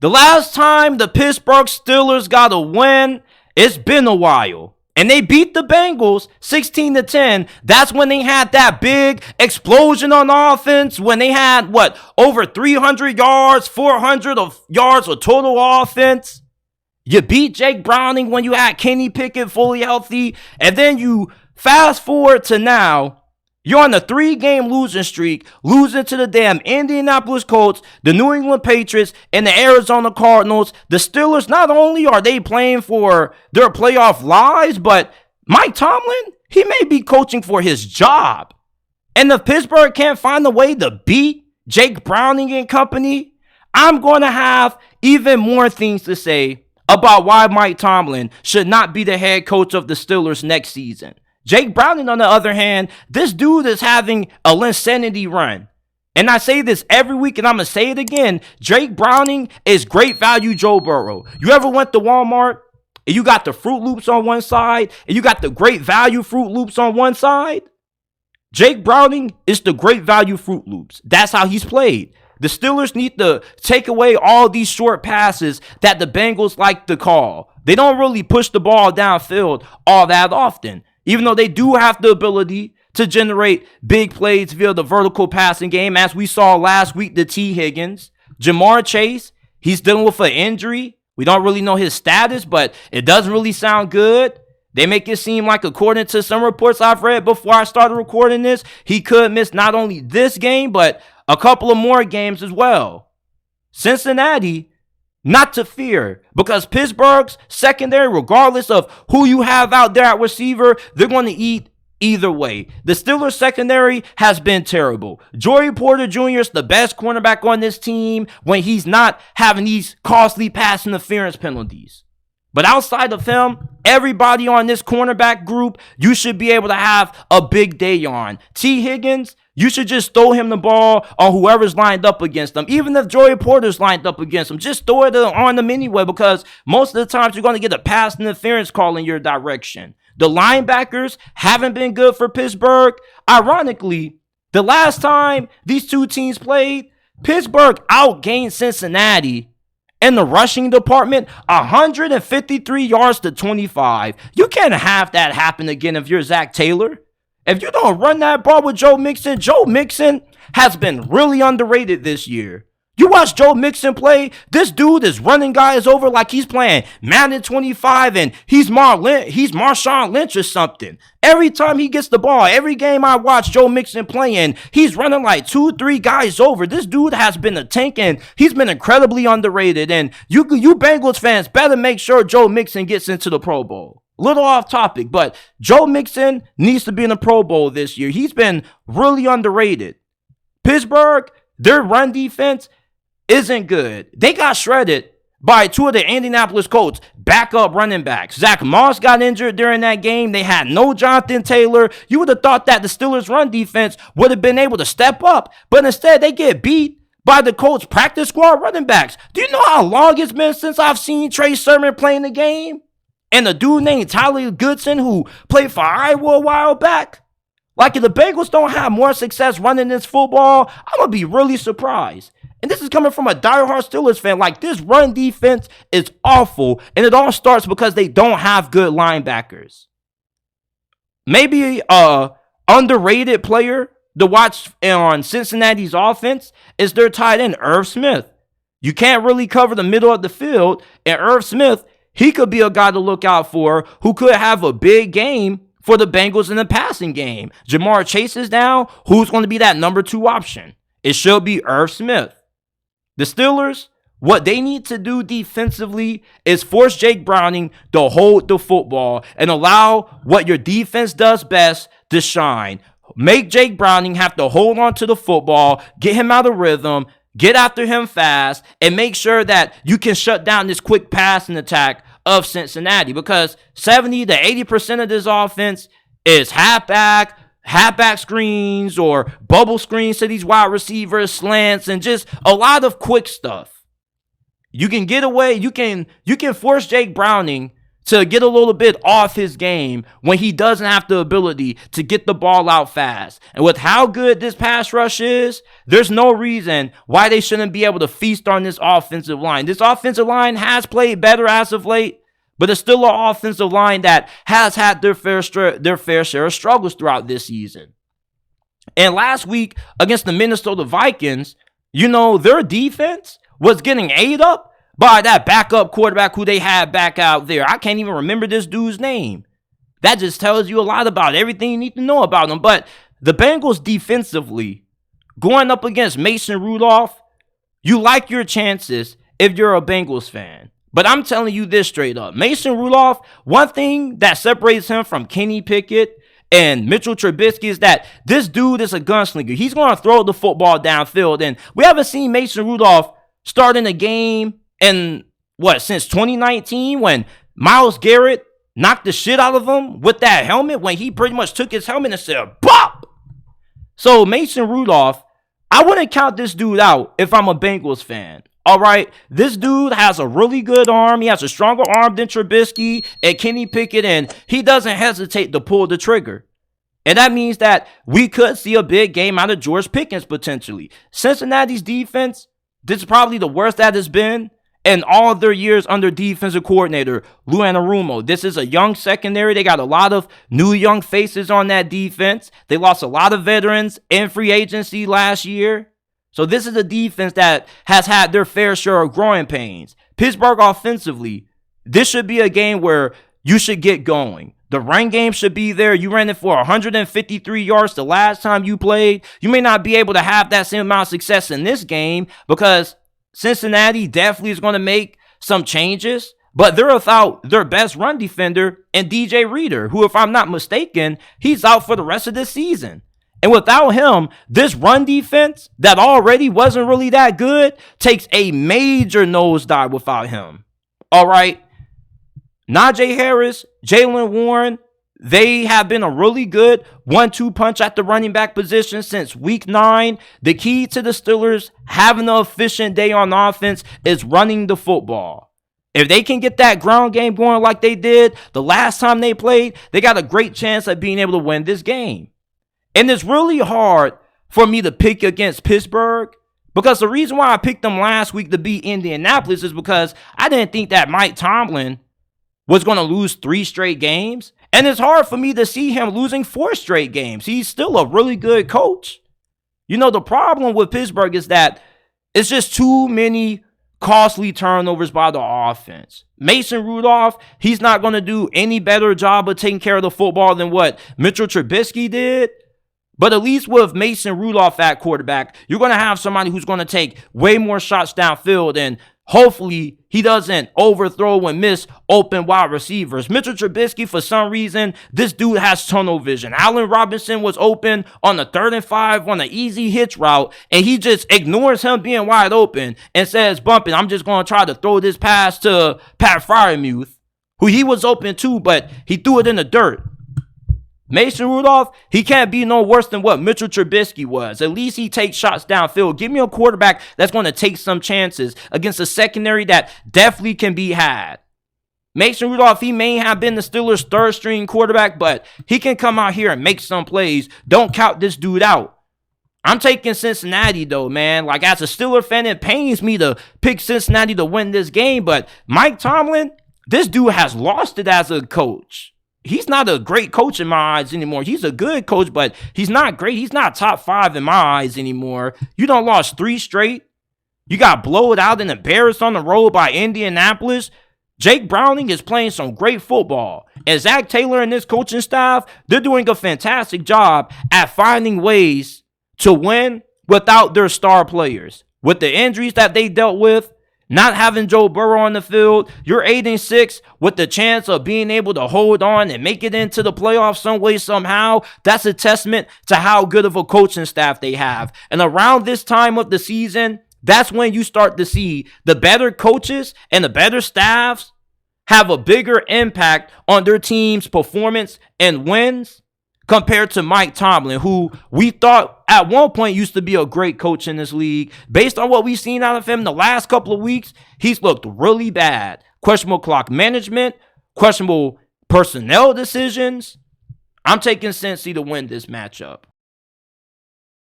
The last time the Pittsburgh Steelers got a win, it's been a while. And they beat the Bengals 16-10. That's when they had that big explosion on offense. When they had, over 300 yards, 400 of yards of total offense. You beat Jake Browning when you had Kenny Pickett fully healthy. And then you fast forward to now. You're on a 3-game losing streak, losing to the damn Indianapolis Colts, the New England Patriots, and the Arizona Cardinals. The Steelers, not only are they playing for their playoff lives, but Mike Tomlin, he may be coaching for his job. And if Pittsburgh can't find a way to beat Jake Browning and company, I'm going to have even more things to say about why Mike Tomlin should not be the head coach of the Steelers next season. Jake Browning, on the other hand, this dude is having a insanity run. And I say this every week, and I'm going to say it again. Jake Browning is great value Joe Burrow. You ever went to Walmart and you got the Fruit Loops on one side and you got the great value Fruit Loops on one side? Jake Browning is the great value Fruit Loops. That's how he's played. The Steelers need to take away all these short passes that the Bengals like to call. They don't really push the ball downfield all that often. Even though they do have the ability to generate big plays via the vertical passing game, as we saw last week to T. Higgins. Jamar Chase, he's dealing with an injury. We don't really know his status, but it doesn't really sound good. They make it seem like, according to some reports I've read before I started recording this, he could miss not only this game, but a couple of more games as well. Cincinnati, not to fear, because Pittsburgh's secondary, regardless of who you have out there at receiver, they're going to eat either way. The Steelers secondary has been terrible. Joey Porter Jr. is the best cornerback on this team when he's not having these costly pass interference penalties. But outside of him, everybody on this cornerback group, you should be able to have a big day on. T. Higgins, you should just throw him the ball on whoever's lined up against them. Even if Joey Porter's lined up against him, just throw it on them anyway, because most of the times you're going to get a pass interference call in your direction. The linebackers haven't been good for Pittsburgh. Ironically, the last time these two teams played, Pittsburgh outgained Cincinnati in the rushing department, 153 yards to 25. You can't have that happen again if you're Zach Taylor. If you don't run that ball with Joe Mixon has been really underrated this year. You watch Joe Mixon play, this dude is running guys over like he's playing Madden 25 and he's Marshawn Lynch or something. Every time he gets the ball, every game I watch Joe Mixon playing, he's running like 2-3 guys over. This dude has been a tank and he's been incredibly underrated. And you Bengals fans better make sure Joe Mixon gets into the Pro Bowl. Little off topic, but Joe Mixon needs to be in the Pro Bowl this year. He's been really underrated. Pittsburgh, their run defense isn't good. They got shredded by two of the Indianapolis Colts backup running backs. Zach Moss got injured during that game. They had no Jonathan Taylor. You would have thought that the Steelers' run defense would have been able to step up, but instead they get beat by the Colts practice squad running backs. Do you know how long it's been since I've seen Trey Sermon playing the game? And a dude named Tyler Goodson who played for Iowa a while back? Like, if the Bengals don't have more success running this football, I'm going to be really surprised. And this is coming from a diehard Steelers fan. Like, this run defense is awful, and it all starts because they don't have good linebackers. Maybe a underrated player to watch on Cincinnati's offense is their tight end, Irv Smith. You can't really cover the middle of the field, and Irv Smith, he could be a guy to look out for who could have a big game for the Bengals in the passing game. Jamar Chase is down. Who's going to be that number 2 option? It should be Irv Smith. The Steelers, what they need to do defensively is force Jake Browning to hold the football and allow what your defense does best to shine. Make Jake Browning have to hold on to the football, get him out of rhythm, get after him fast, and make sure that you can shut down this quick passing attack of Cincinnati, because 70 to 80% of this offense is halfback screens or bubble screens to these wide receivers, slants, and just a lot of quick stuff. You can get away, you can force Jake Browning to get a little bit off his game when he doesn't have the ability to get the ball out fast. And with how good this pass rush is, there's no reason why they shouldn't be able to feast on this offensive line. This offensive line has played better as of late, but it's still an offensive line that has had their fair share of struggles throughout this season. And last week against the Minnesota Vikings, their defense was getting ate up by that backup quarterback who they had back out there. I can't even remember this dude's name. That just tells you a lot about everything you need to know about him. But the Bengals defensively, going up against Mason Rudolph, you like your chances if you're a Bengals fan. But I'm telling you this straight up. Mason Rudolph, one thing that separates him from Kenny Pickett and Mitchell Trubisky is that this dude is a gunslinger. He's going to throw the football downfield. And we haven't seen Mason Rudolph start in a game and since 2019 when Myles Garrett knocked the shit out of him with that helmet, when he pretty much took his helmet and said, "Bop!" So Mason Rudolph, I wouldn't count this dude out if I'm a Bengals fan. All right, this dude has a really good arm. He has a stronger arm than Trubisky and Kenny Pickett, and he doesn't hesitate to pull the trigger. And that means that we could see a big game out of George Pickens potentially. Cincinnati's defense, this is probably the worst that has been in all of their years under defensive coordinator Lou Anarumo. This is a young secondary. They got a lot of new young faces on that defense. They lost a lot of veterans in free agency last year. So this is a defense that has had their fair share of growing pains. Pittsburgh offensively, this should be a game where you should get going. The run game should be there. You ran it for 153 yards the last time you played. You may not be able to have that same amount of success in this game because Cincinnati definitely is going to make some changes, but they're without their best run defender and DJ Reader, who, if I'm not mistaken, he's out for the rest of this season. And without him, this run defense that already wasn't really that good takes a major nosedive without him. All right. Najee Harris, Jaylen Warren, they have been a really good 1-2 punch at the running back position since week 9. The key to the Steelers having an efficient day on offense is running the football. If they can get that ground game going like they did the last time they played, they got a great chance of being able to win this game. And it's really hard for me to pick against Pittsburgh because the reason why I picked them last week to beat Indianapolis is because I didn't think that Mike Tomlin was going to lose 3 straight games. And it's hard for me to see him losing 4 straight games. He's still a really good coach. The problem with Pittsburgh is that it's just too many costly turnovers by the offense. Mason Rudolph, he's not going to do any better job of taking care of the football than what Mitchell Trubisky did. But at least with Mason Rudolph at quarterback, you're going to have somebody who's going to take way more shots downfield, and hopefully he doesn't overthrow and miss open wide receivers. Mitchell Trubisky, for some reason, this dude has tunnel vision. Allen Robinson was open on the 3rd and 5 on an easy hitch route, and he just ignores him being wide open and says, "Bumping, I'm just going to try to throw this pass to Pat Freiermuth," who he was open too, but he threw it in the dirt. Mason Rudolph, he can't be no worse than what Mitchell Trubisky was. At least he takes shots downfield. Give me a quarterback that's going to take some chances against a secondary that definitely can be had. Mason Rudolph, he may have been the Steelers' 3rd string quarterback, but he can come out here and make some plays. Don't count this dude out. I'm taking Cincinnati, though, man. Like, as a Steelers fan, it pains me to pick Cincinnati to win this game, but Mike Tomlin, this dude has lost it as a coach. He's not a great coach in my eyes anymore. He's a good coach, but he's not great. He's not top 5 in my eyes anymore. You done lost 3 straight. You got blowed out and embarrassed on the road by Indianapolis. Jake Browning is playing some great football. And Zach Taylor and this coaching staff, they're doing a fantastic job at finding ways to win without their star players. With the injuries that they dealt with, not having Joe Burrow on the field, you're 8-6 with the chance of being able to hold on and make it into the playoffs some way, somehow. That's a testament to how good of a coaching staff they have. And around this time of the season, that's when you start to see the better coaches and the better staffs have a bigger impact on their team's performance and wins compared to Mike Tomlin, who we thought at one point used to be a great coach in this league. Based on what we've seen out of him the last couple of weeks, he's looked really bad. Questionable clock management, questionable personnel decisions. I'm taking Cincy to win this matchup.